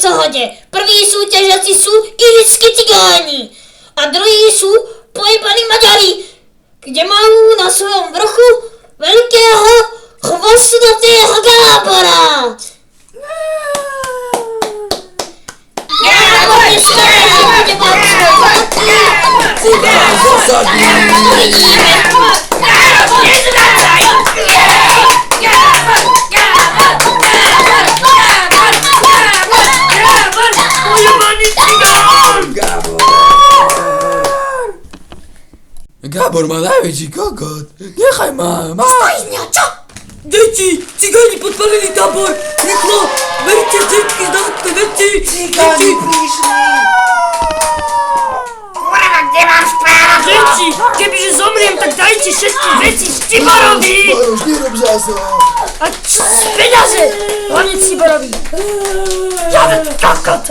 hode. Prví súťažiaci sú irickí cigáni a druhí sú pojebaní Maďari, kde majú na svojom vrchu veľkého chvostnatého Gábora. Gábor je skoro, že bude mať svoj Gábor má najväčší kokot. Nechaj ma. Stojí z neho, čo? Deti, cigáni podpalili tábor. Rýchlo, berte všetky zdatné veci. Cigáni prišli. Kurva, kde mám správu? Deti, kebyže zomriem, tak dajte všetky veci Ciborovi. Maroš, nerob zásah. A peniaze, hlavne Ciborovi. Ja tu kokot.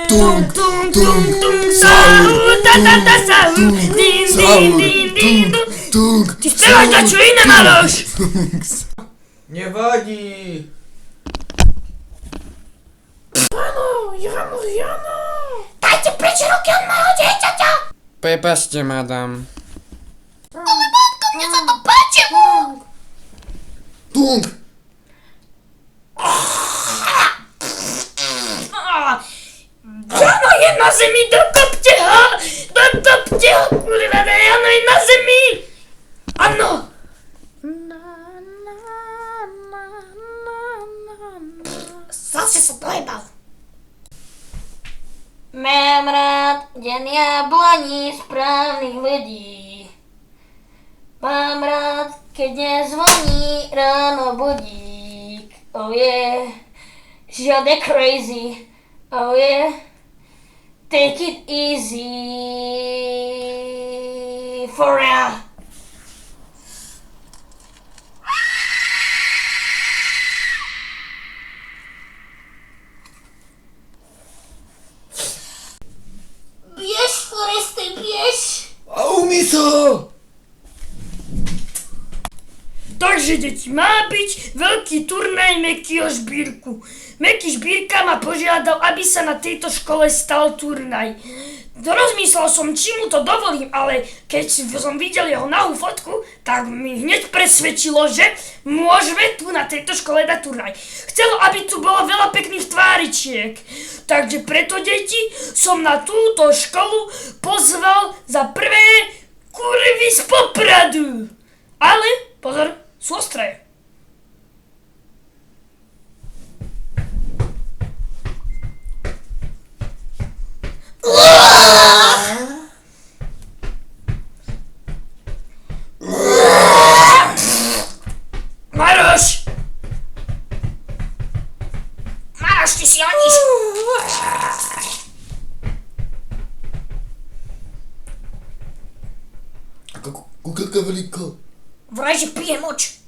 Tung, tung, tung. Ty spevaj dačo iné, Maroš. Nevadí. Jano. Dajte preč ruky od mojho dieťaťa! Prepačte, madam. Ale mamko, mne sa to páči! Tung. Jano je na zemi, dokopte ho! Dokopte ho, kurva, Jano je na zemi! Áno! Zase sa pojebal. Mám rád deň jabloní správnych ľudí. Mám rád, keď nezvoní ráno budík. Oh yeah, žiadne crazy. Oh yeah, take it easy for real. Biež, Foreste, biež! A umí sa. Takže, deti, má byť veľký turnaj Mekyho Žbírku. Meky Žbírka ma požiadal, aby sa na tejto škole stal turnaj. Rozmyslel som, či mu to dovolím, ale keď som videl jeho nahú fotku, tak mi hneď presvedčilo, že môžeme tu na tejto škole dať turnaj. Chcelo, aby tu bolo veľa pekných tváričiek. Takže preto, deti, som na túto školu pozval za prvé kurvy z Popradu. Ale, pozor, sú ostré. Maroš! Maroš, ty si oníš! Kukelka veľká. Vraj, že pije moč.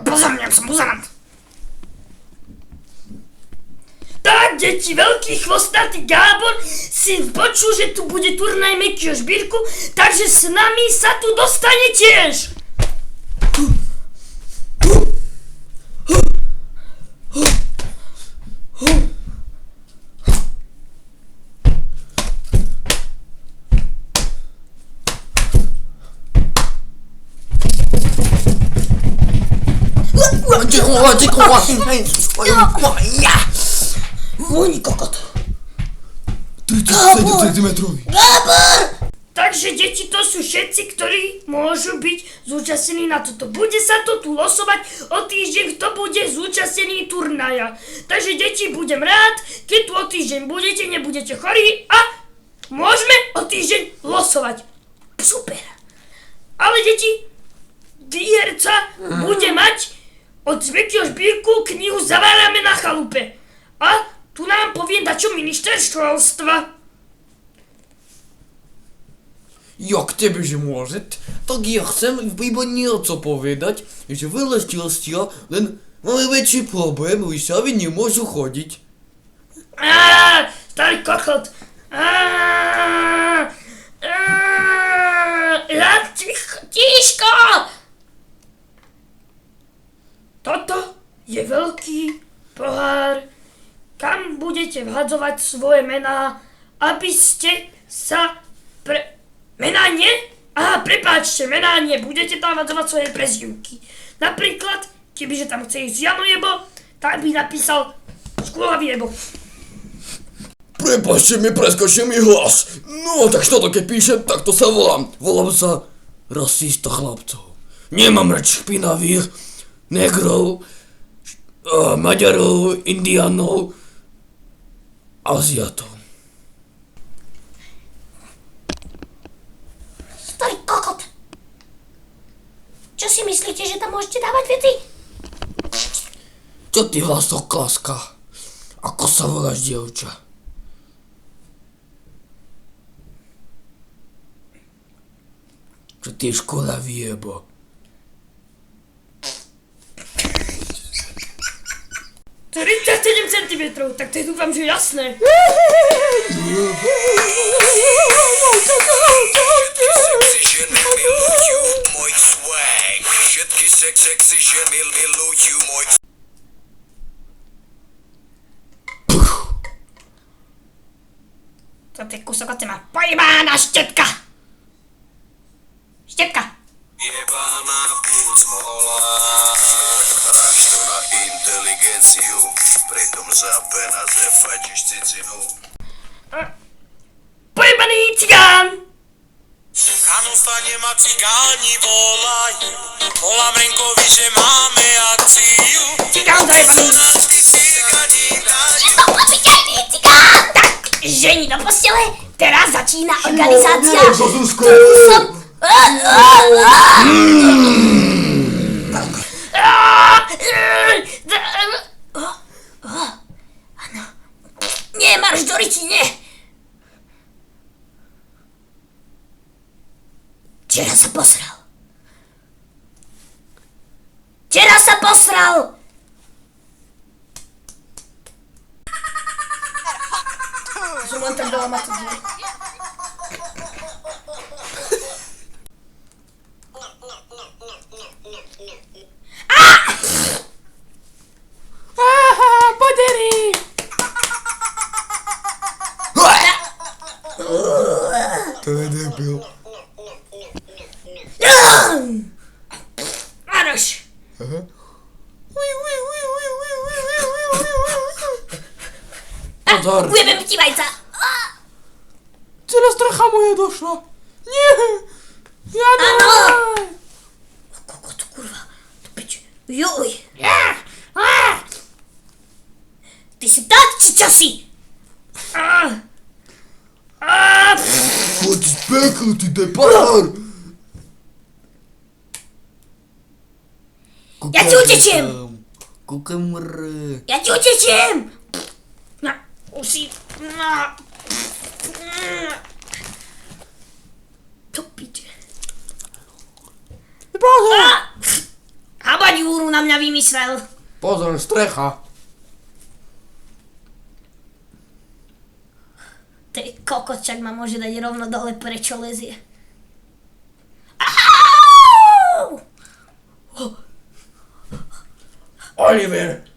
Pozorňujem, som buzerant. Tak, deti, veľký chvostnatý Gábor si počul, že tu bude turnaj Mekyho Žbírku, takže s nami sa tu dostane tiež. Vojni kokot. 37 cm. Gábor! Takže, deti, to sú všetci, ktorí môžu byť zúčastnení na toto. Bude sa to tu losovať o týždeň, kto bude zúčastnený turnaja. Takže, deti, budem rád, keď tu o týždeň budete, nebudete chorí a môžeme o týždeň losovať. Super. Ale, deti, výherca bude mať od Mekyho Žbírku knihu Zavárame na chalupe. A tu nám povie dačo minister školstva. Jak tebe, že môžet, tak ja chcem iba niečo povedať, že veľa šťastia, len máme väčší problém, Lisavi nemôžu chodiť. Starý kokot. Tiško! Toto je veľký pohár, kam budete vhadzovať svoje mená, aby ste sa Mená nie? Aha, prepáčte, mená nie. Budete tam vhadzovať svoje prezývky. Napríklad, kebyže tam chce ísť Janojebo, tak by napísal Škulavijebo. Prepačte mi, preskočil mi hlas. No, tak čo to keď píšem, tak to sa volám. Volám sa rasista chlapcov. Nemám reč špinavých, negrov, Maďarov, Indiánov, Aziatov. Starý kokot. Čo si myslíte, že tam môžete dávať veci? Čo ty hlasoklaska? Ako sa voláš, dievča? Čo ty Škulavijebo? To je 37 cm, tak to je dúfam, že jasné. Sexy ženy milujú môj swag. Všetky sexy ženy milujú môj To je kusok od teba. Pojebaná štetka! Štetka! jebaná púc mohla. Hráš to na inteligenciu, pritom za peniaze fajčiš cicinu. Pojebaný cigán! Ráno stane ma cigáni volaj, volám Renkovi, že máme akciu. Cigán zajebaný! Sonácky cigáni dajú. Obyčajný cigán! Tak, ženi do postele, teraz začína organizácia. Zuzko! Áno. Nie, marš do ryti, nie. Včera sa posral. Som len tak dala mať dve. Poderí! To je debil. Maroš! Pozor, Ujebem ti vajca. Celá strecha moja došla. Nie! Jano! Áno. Kokot, kurva. To pič. Juj. Ty si tak, či čo si? Choď z pekla, ty depár! Ja ti utečiem. Kukamr. Ja ti utečiem. Na, usi. Na. To piče. Pozor! Habaďúru na mňa vymyslel. Pozor, strecha. Ty kokočak ma môže dať rovno dole, prečo lezie. Oliver.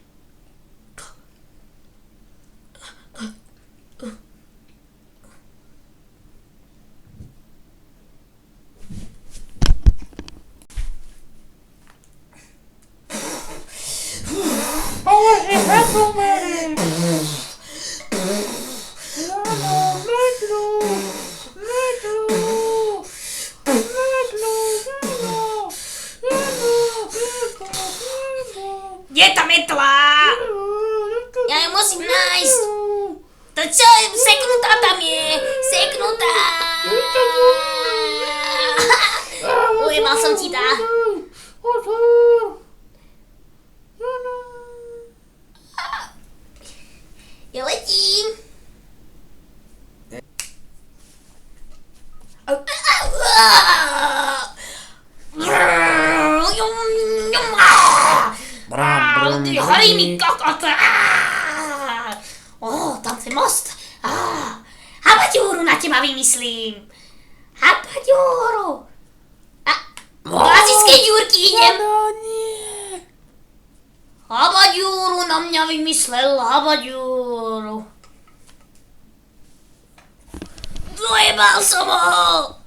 Kde je tá metla? Horí mi kokot. Tam ten most. Habaďúru na teba vymyslím. Habaďúru. Do azijskej ďúrky idem. No nie. Habaďúru na mňa vymyslel, habaďúru. Dojebal som ho.